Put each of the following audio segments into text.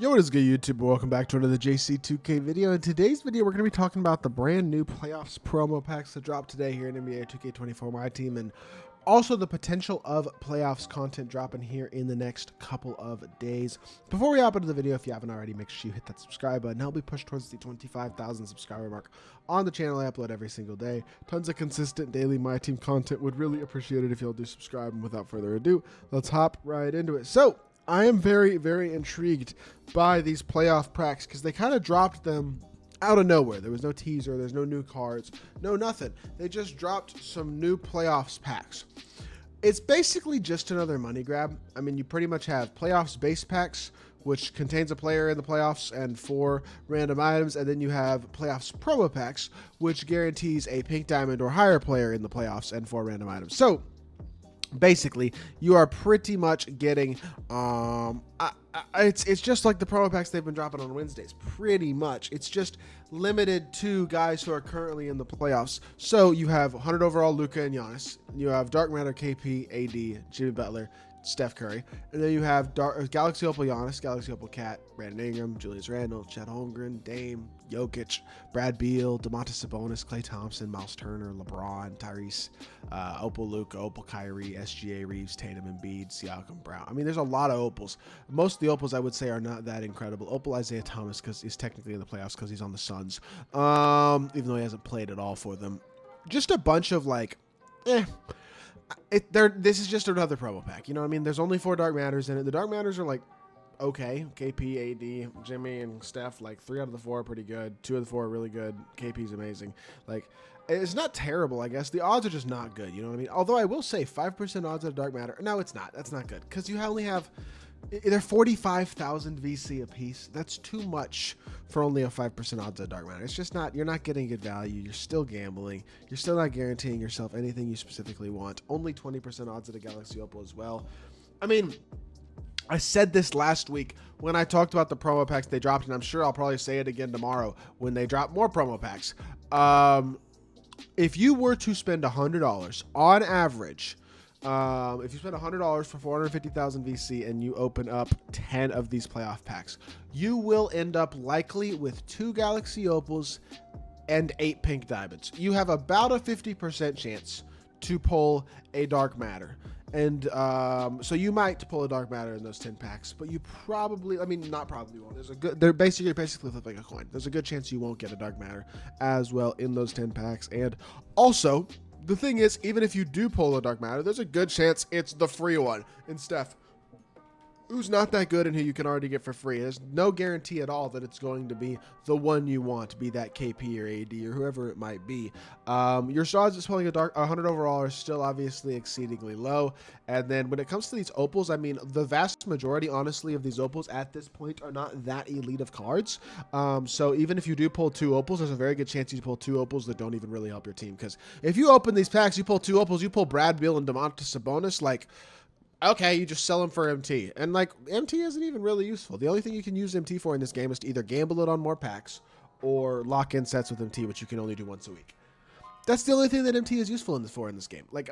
Yo, what is good, YouTube? Welcome back to another JC2K video. In today's video, we're going to be talking about the brand new playoffs promo packs that dropped today here in NBA 2K24 MyTEAM, and also the potential of playoffs content dropping here in the next couple of days. Before we hop into the video, if you haven't already, make sure you hit that subscribe button. Help me push towards the 25,000 subscriber mark on the channel. I upload every single day. Tons of consistent daily MyTEAM content. Would really appreciate it if you'll do subscribe. And without further ado, let's hop right into it. So I am very, very intrigued by these playoff packs because they kind of dropped them out of nowhere. There was no teaser, there's no new cards, no nothing. They just dropped some new playoffs packs. It's basically just another money grab. I mean, you pretty much have playoffs base packs, which contains a player in the playoffs and 4 random items, and then you have playoffs promo packs, which guarantees a pink diamond or higher player in the playoffs and 4 random items. So basically, you are pretty much getting it's just like the promo packs they've been dropping on Wednesdays. Pretty much, it's just limited to guys who are currently in the playoffs. So you have 100 overall Luka and Giannis. You have Dark Matter, KP, AD, Jimmy Butler, Steph Curry, and then you have Galaxy Opal Giannis, Galaxy Opal Cat, Brandon Ingram, Julius Randle, Chet Holmgren, Dame, Jokic, Brad Beal, Domantas Sabonis, Klay Thompson, Miles Turner, LeBron, Tyrese, Opal Luka, Opal Kyrie, SGA Reeves, Tatum Embiid, Siakam Brown. I mean, there's a lot of Opals. Most of the Opals I would say are not that incredible. Opal Isaiah Thomas because he's technically in the playoffs because he's on the Suns, even though he hasn't played at all for them. Just a bunch of like, this is just another promo pack. You know what I mean? There's only 4 Dark Matters in it. The Dark Matters are like, okay. KP, AD, Jimmy, and Steph, like 3 out of the 4 are pretty good. 2 of the 4 are really good. KP's amazing. Like, it's not terrible, I guess. The odds are just not good. You know what I mean? Although I will say 5% odds of Dark Matter. No, it's not. That's not good because you only have, they're 45,000 VC a piece. That's too much for only a 5% odds of Dark Matter. It's just not, you're not getting good value. You're still gambling. You're still not guaranteeing yourself anything you specifically want. Only 20% odds of the Galaxy Opal as well. I mean, I said this last week when I talked about the promo packs they dropped, and I'm sure I'll probably say it again tomorrow when they drop more promo packs. If you were to spend $100 on average, if you spend $100 for 450,000 VC and you open up 10 of these playoff packs, you will end up likely with 2 Galaxy Opals and 8 pink diamonds. You have about a 50% chance to pull a Dark Matter. And so you might pull a Dark Matter in those 10 packs, but you probably, I mean, not probably won't. They're basically flipping a coin. There's a good chance you won't get a Dark Matter as well in those 10 packs. And also, the thing is, even if you do pull a Dark Matter, there's a good chance it's the free one in Steph, who's not that good and who you can already get for free. There's no guarantee at all that it's going to be the one you want, be that KP or AD or whoever it might be. Your odds of pulling a 100 overall are still obviously exceedingly low. And then when it comes to these Opals, I mean, the vast majority, honestly, of these Opals at this point are not that elite of cards. So even if you do pull 2 Opals, there's a very good chance you pull 2 Opals that don't even really help your team. Because if you open these packs, you pull 2 Opals, you pull Brad Beal and Domantas Sabonis, like, okay, you just sell them for MT. And, like, MT isn't even really useful. The only thing you can use MT for in this game is to either gamble it on more packs or lock in sets with MT, which you can only do once a week. That's the only thing that MT is useful in this game. Like,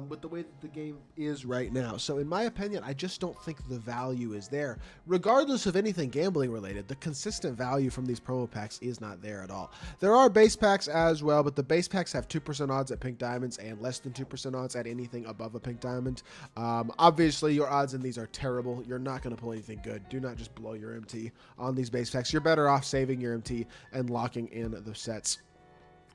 with the way that the game is right now. So, in my opinion, I just don't think the value is there. Regardless of anything gambling related, the consistent value from these promo packs is not there at all. There are base packs as well, but the base packs have 2% odds at pink diamonds and less than 2% odds at anything above a pink diamond. Obviously, your odds in these are terrible. You're not going to pull anything good. Do not just blow your MT on these base packs. You're better off saving your MT and locking in the sets,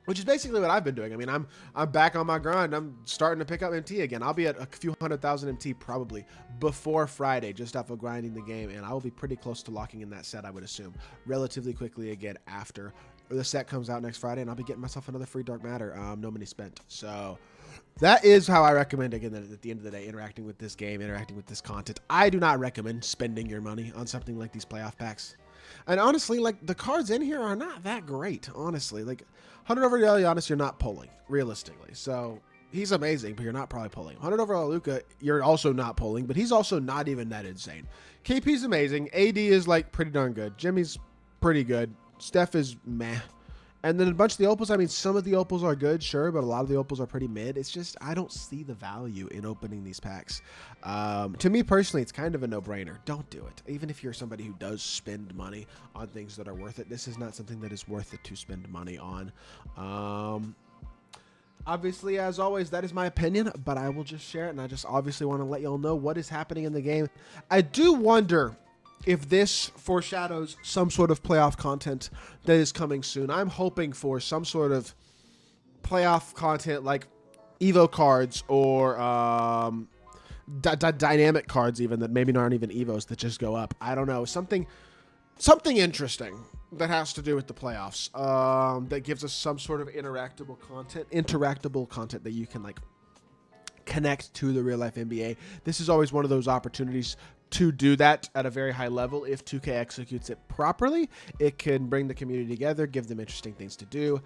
which is basically what I've been doing. I mean, I'm back on my grind. I'm starting to pick up MT again. I'll be at a few 100,000 MT probably before Friday, just off of grinding the game, and I will be pretty close to locking in that set, I would assume, relatively quickly again after the set comes out next Friday, and I'll be getting myself another free Dark Matter, no money spent. So that is how I recommend, again, that at the end of the day, interacting with this game, interacting with this content. I do not recommend spending your money on something like these playoff packs. And honestly, like, the cards in here are not that great, honestly. Like, 100 over Giannis, you're not pulling, realistically. So, he's amazing, but you're not probably pulling. 100 over Luka, you're also not pulling, but he's also not even that insane. KP's amazing. AD is, like, pretty darn good. Jimmy's pretty good. Steph is meh. And then a bunch of the opals, I mean, some of the opals are good, sure, but a lot of the opals are pretty mid. It's just, I don't see the value in opening these packs. To me personally, it's kind of a no-brainer. Don't do it. Even if you're somebody who does spend money on things that are worth it, this is not something that is worth it to spend money on. Obviously, as always, that is my opinion, but I will just share it, and I just obviously want to let y'all know what is happening in the game. I do wonder if this foreshadows some sort of playoff content that is coming soon. I'm hoping for some sort of playoff content like Evo cards or dynamic cards even that maybe aren't even Evos that just go up. I don't know. Something interesting that has to do with the playoffs that gives us some sort of interactable content that you can like connect to the real life NBA. This is always one of those opportunities to do that at a very high level. If 2K executes it properly, it can bring the community together, give them interesting things to do.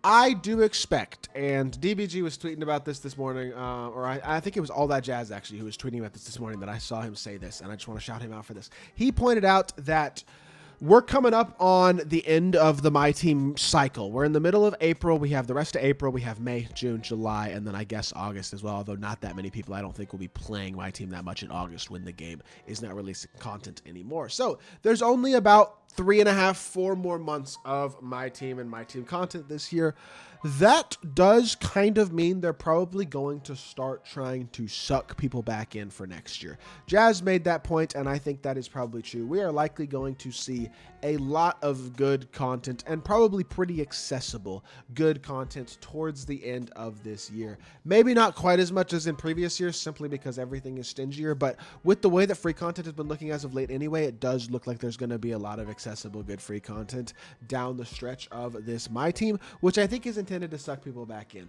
I do expect, and DBG was tweeting about this morning, or I think it was All That Jazz actually who was tweeting about this morning that I saw him say this, and I just want to shout him out for this. He pointed out that we're coming up on the end of the MyTEAM cycle. We're in the middle of April. We have the rest of April. We have May, June, July, and then I guess August as well, although not that many people I don't think will be playing MyTEAM that much in August when the game is not releasing content anymore. So there's only about 3.5, 4 more months of MyTEAM and MyTEAM content this year. That does kind of mean they're probably going to start trying to suck people back in for next year. Jazz made that point, and I think that is probably true. We are likely going to see a lot of good content and probably pretty accessible good content towards the end of this year. Maybe not quite as much as in previous years simply because everything is stingier, but with the way that free content has been looking as of late anyway, it does look like there's going to be a lot of accessible good free content down the stretch of this MyTEAM, which I think is intended to suck people back in.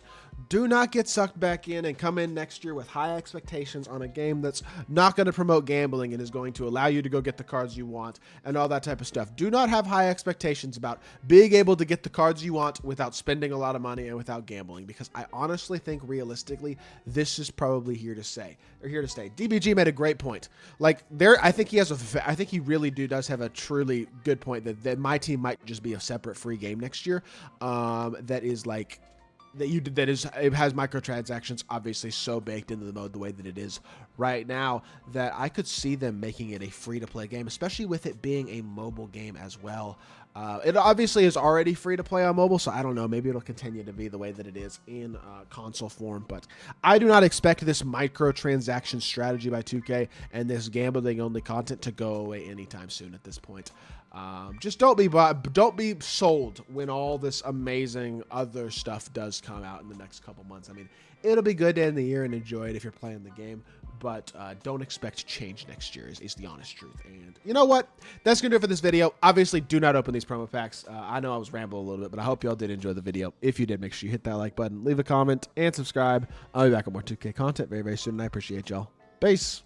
Do not get sucked back in and come in next year with high expectations on a game that's not going to promote gambling and is going to allow you to go get the cards you want and all that type of stuff. Do not have high expectations about being able to get the cards you want without spending a lot of money and without gambling, because I honestly think realistically this is probably here to stay. DBG made a great point. Like I think he really does have a truly good point that MyTEAM might just be a separate free game next year. That is like it has microtransactions obviously so baked into the mode the way that it is right now that I could see them making it a free-to-play game, especially with it being a mobile game as well. It obviously is already free to play on mobile, so I don't know. Maybe it'll continue to be the way that it is in console form, but I do not expect this microtransaction strategy by 2K and this gambling-only content to go away anytime soon at this point. Just don't be sold when all this amazing other stuff does come out in the next couple months. I mean, it'll be good to end the year and enjoy it if you're playing the game, but don't expect change next year is the honest truth. And you know what? That's going to do it for this video. Obviously, do not open these promo packs. I know I was rambling a little bit, but I hope y'all did enjoy the video. If you did, make sure you hit that like button, leave a comment, and subscribe. I'll be back with more 2K content very, very soon, and I appreciate y'all. Peace.